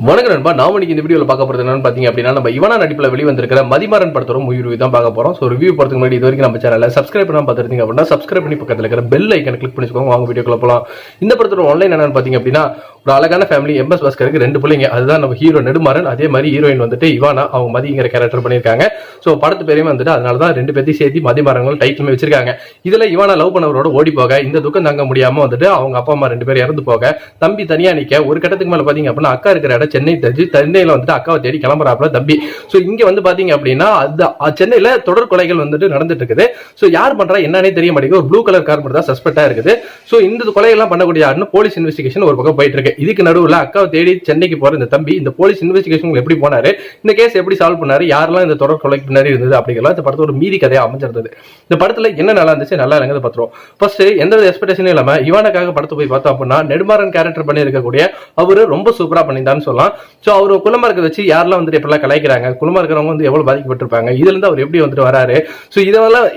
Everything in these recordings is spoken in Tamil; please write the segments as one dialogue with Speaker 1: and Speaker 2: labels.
Speaker 1: வணக்கம் நண்பா. நாம இன்னைக்கு இந்த வீடியோல பார்க்க போறது என்னன்னு பாத்தீங்க அப்படின்னா, நம்ம இவனா நடிப்புல வெளிவந்திருக்கிற மதிமாறன் படத்தோட மூவி ரிவ்யூ தான் பார்க்க போறோம். சோ ரிவ்யூ போறதுக்கு முன்னாடி இது வரைக்கும் நம்ம சேனலை சப்ஸ்கிரைப் பண்ணாம பார்த்துருந்தீங்க அப்படின்னா சப்ஸ்கிரைப் பண்ணி பக்கத்துல இருக்கிற பெல் ஐக்கனை கிளிக் பண்ணிக்கோங்க. வாங்க வீடியோக்குள்ள போலாம். இந்த படத்தோட ஆன்லைன் என்னன்னு பாத்தீங்க அப்படின்னா, ஒரு அழகான ஃபேமிலி எம்எஸ் பாஸ்கருக்கு 2 பிள்ளைங்க. அதுதான் நம்ம ஹீரோ நெடுமாறன், அதே மாதிரி ஹீரோயின் வந்துட்டு இவானா, அவங்க மதிங்கிற கேரக்டர் பண்ணிருக்காங்க. சோ படத்து பேரையும் வந்துட்டு அதனாலதான் 2 பேர்த்தையும் சேர்த்து மதிமாறன் டைட்டிலுமே வச்சிருக்காங்க. இதுல இவானா லவ் பண்ணவரோட ஓடி போக, இந்த துக்கம் தாங்க முடியாம வந்துட்டு அவங்க அப்பா அம்மா 2 பேரும் இறந்து போக, தம்பி தனியா நிக்க, ஒரு கட்டத்துக்கு மேல பாத்தீங்க அப்படின்னா அக்கா இருக்கிற இடம் சென்னை தெரிஞ்சு சென்னையில வந்துட்டு அக்காவை தேடி கிளம்புறாப்புல தம்பி. சோ இங்க வந்து பாத்தீங்க அப்படின்னா சென்னையில தொடர் கொலைகள் வந்துட்டு நடந்துட்டு இருக்குது. சோ யார் பண்றா என்னன்னே தெரிய மாட்டேங்குது. ஒரு ப்ளூ கலர் கார் மட்டும் தான் சஸ்பெக்டா இருக்குது. சோ இந்த கொலை எல்லாம் பண்ணக்கூடிய யாருன்னு போலீஸ் இன்வெஸ்டிகேஷன் ஒரு பக்கம் போயிட்டு இருக்கு. இதுக்கு நடுவுல அக்காவை தேடி சென்னைக்கு போற இந்த தம்பி இந்த போலீஸ் இன்வெஸ்டிகேஷன் எப்படி போனாரு, இந்த கேஸ் எப்படி சால்வ் பண்ணாரு, யாரெல்லாம் இந்த தொடர் கொலைக்கு பின்னாடி இருந்தது அப்படிங்கிறத இந்த படத்தோட மீதி கதையா அமைஞ்சிருந்தது. இந்த படத்துல என்ன நல்லா இருந்துச்சு, நல்லா இருந்தது பத்திரம். ஃபர்ஸ்ட் எந்த எக்ஸ்பெக்டேஷனும் இல்லாம இவானுக்காக படத்தை போய் பார்த்தோம் அப்படின்னா, நெடுமாறன் கேரக்டர் பண்ணி இருக்கக்கூடிய அவரு ரொம்ப சூப்பரா பண்ணியிருந்தான்னு சொல்லலாம். சோ அவரு குலமா இருக்க வச்சு யாரெல்லாம் வந்துட்டு எப்படிலாம் கலாய்க்கிறாங்க, குலமா இருக்கிறவங்க வந்து எவ்வளவு பாதிக்கப்பட்டிருப்பாங்க, இதுல இருந்து அவர் எப்படி வந்துட்டு வராரு, சோ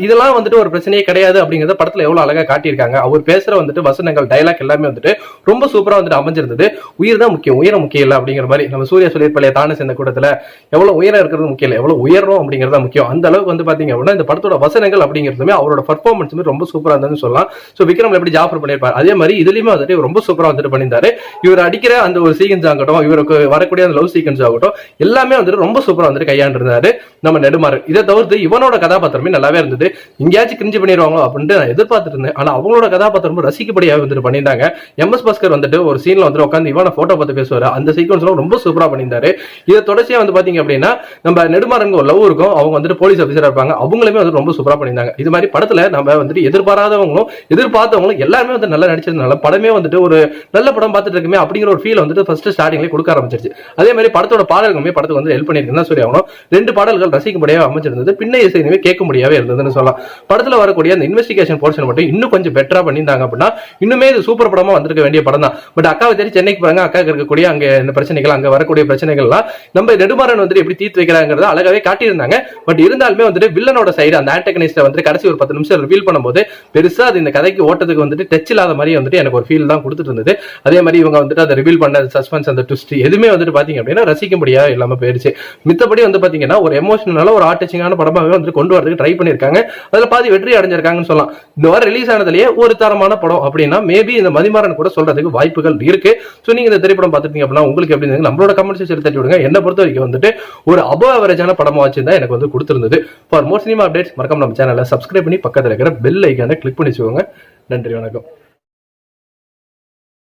Speaker 1: இதெல்லாம் வந்துட்டு ஒரு பிரச்சனையே கிடையாது அப்படிங்கறத படத்துல எவ்வளவு அழகா காட்டியிருக்காங்க. அவர் பேசுற வந்துட்டு வசனங்கள் டைலாக் எல்லாமே வந்துட்டு ரொம்ப சூப்பரா வந்துட்டு அமைஞ்சிருந்தது. உயிர் தான் முக்கியம், உயரம் முக்கியம் இல்ல அப்படிங்கிற மாதிரி நம்ம சூர்யா சொல்லியிருப்பாளே தானே சேர்ந்த கூட்டத்துல, எவ்வளவு உயரம் இருக்கிறது முக்கியம் இல்ல, எவ்வளவு உயரம் அப்படிங்கறத முக்கியம். அந்த அளவுக்கு வந்து பாத்தீங்க அப்படின்னா இந்த படத்தோட வசனங்கள் அப்படிங்கிறதுமே அவரோட பர்ஃபார்மன்ஸுமே ரொம்ப சூப்பரா இருந்ததுன்னு சொல்லலாம். சோ விக்ரம் எப்படி ஜாஃபர் பண்ணியிருப்பாரு, அதே மாதிரி இதுலயுமே வந்துட்டு ரொம்ப சூப்பரா வந்துட்டு பண்ணியிருந்தாரு. இவர் அடிக்கிற அந்த ஒரு சீக்வன்ஸ் ஆகட்டும், இவருக்கு வரக்கூடிய அந்த லவ் சீக்வன்ஸ் ஆகட்டும், எல்லாமே வந்துட்டு ரொம்ப சூப்பரா வந்துட்டு கையாண்டிருந்தாரு நம்ம நெடுமாறன். இதை தவிர்த்து இவனோட கதாபாத்திரமே நல்லாவே இருந்தது. எங்கேயாச்சும் கிரிஞ்சு பண்ணிடுவாங்க அப்படின்ட்டு நான் எதிர்பார்த்துட்டு இருந்தேன். ஆனா அவங்களோட கதாபாத்திரம் ரசிக்கப்படியாக வந்துட்டு பண்ணியிருந்தாங்க. எம்எஸ் பாஸ்கர் வந்துட்டு ஒரு சீன்ல வந்து உட்காந்து இவன போட்டோ பார்த்து பேசுவாரு. அந்த சீக்வன்ஸ் ரொம்ப சூப்பரா பண்ணியிருந்தாரு. இதை தொடர்ச்சியா வந்து பாத்தீங்க அப்படின்னா நம்ம நெடுமாறன் ஒரு லவ் இருக்கும், அவங்க வந்துட்டு போலீஸ் ஆஃபீஸரா இருப்பாங்க, அவங்களுமே வந்து ரொம்ப சூப்பரா பண்ணியிருந்தாங்க. இது மாதிரி படத்துல நம்ம வந்துட்டு எதிர்பாராதவங்களும் எதிர்பார்த்தவங்களும் எல்லாருமே வந்து நல்லா நடிச்சிருந்தனால படமே வந்துட்டு ஒரு நல்ல படம் பார்த்துட்டு இருக்குமே அப்படிங்கிற ஒரு ஃபீல் வந்துட்டு ஃபர்ஸ்ட் ஸ்டார்டிங்ல கொடுக்க ஆரம்பிச்சிருச்சு. அதே மாதிரி படத்தோட பாடல்களுமே படத்துக்கு வந்து ஹெல்ப் பண்ணிருக்குன்னு சொல்லி ஆகணும். 2 பாடல்கள் ரசிக்கும்படியாக அமைச்சிருந்தது, பின்ன இசையுமே கேட்க முடியாவே இருந்ததுன்னு சொல்லலாம். படத்துல வரக்கூடிய அந்த இன்வெஸ்டிகேஷன் போர்ஷன் மட்டும் இன்னும் கொஞ்சம் பெட்டரா பண்ணியிருந்தாங்க அப்படின்னா இன்னுமே இது சூப்பர் படமா வந்திருக்க வேண்டிய படம் தான். பட் அக்காவை தேடி சென்னைக்கு போறாங்க, அக்காவுக்கு இருக்கக்கூடிய அங்க இந்த பிரச்சனைகள், அங்க வரக்கூடிய பிரச்சனைகள்லாம் நம்ம நெடுமாறன் வந்துட்டு எப்படி தீர்த்து வைக்கிறாங்கிறத அழகாவே காட்டியிருந்தாங்க. பட் இருந்தாலுமே வந்துட்டு வில்லனோட சைடு அந்த ஆன்டகனிஸ்ட வந்துட்டு கடைசி ஒரு 10 நிமிஷம் ரிவீல் பண்ணும்போது பெருசா அது இந்த கதைக்கு ஓட்டத்துக்கு வந்துட்டு டச் இல்லாத மாதிரி வந்துட்டு எனக்கு ஒரு ஃபீல் தான் கொடுத்துட்டு இருந்தது. அதே மாதிரி இவங்க வந்துட்டு அதை ரிவீல் பண்ண சஸ்பென்ஸ், அந்த ட்விஸ்ட் எதுவுமே வந்துட்டு பாத்தீங்க அப்படின்னா ரசிக்கும்படியா இல்லாம போயிருச்சு. மித்தபடி வந்து பாத்தீங்கன்னா ஒரு எமோஷனலா ஒரு ஆர்டிச்சிங்கான படமாவே வந்துட்டு கொண்டு வரதுக்கு ட்ரை பண்ணிருக்காங்க. அதுல பாதி வெற்றி அடைஞ்சிருக்காங்கன்னு சொல்லலாம். இந்த வாரம் ரிலீஸ் ஆனதுலயே ஒரு தரமான படம் அப்படின்னா மேபி இந்த மதிமாறன் கூட சொல்றதுக்கு வாய்ப்புகள் இருக்கு. சோ நீங்க இந்த திரைப்படம் பார்த்துட்டீங்க அப்படின்னா உங்களுக்கு எப்படி இருந்தது நம்மளோட கமெண்ட் செக்ஷன்ல தட்டி விடுங்க. என்ன பொறுத்த வரைக்கும் வந்துட்டு ஒரு அபவ் அவரேஜான படமா வச்சிருந்தா எனக்கு வந்து கொடுத்திருந்தது. ஃபார் மோர் சினிமா அப்டேட்ஸ் மறக்காம நம்ம சேனலை சப்ஸ்கிரைப் பண்ணி பக்கத்துல இருக்கிற பெல் ஐக்கானை கிளிக் பண்ணி வச்சுக்கோங்க. நன்றி, வணக்கம்.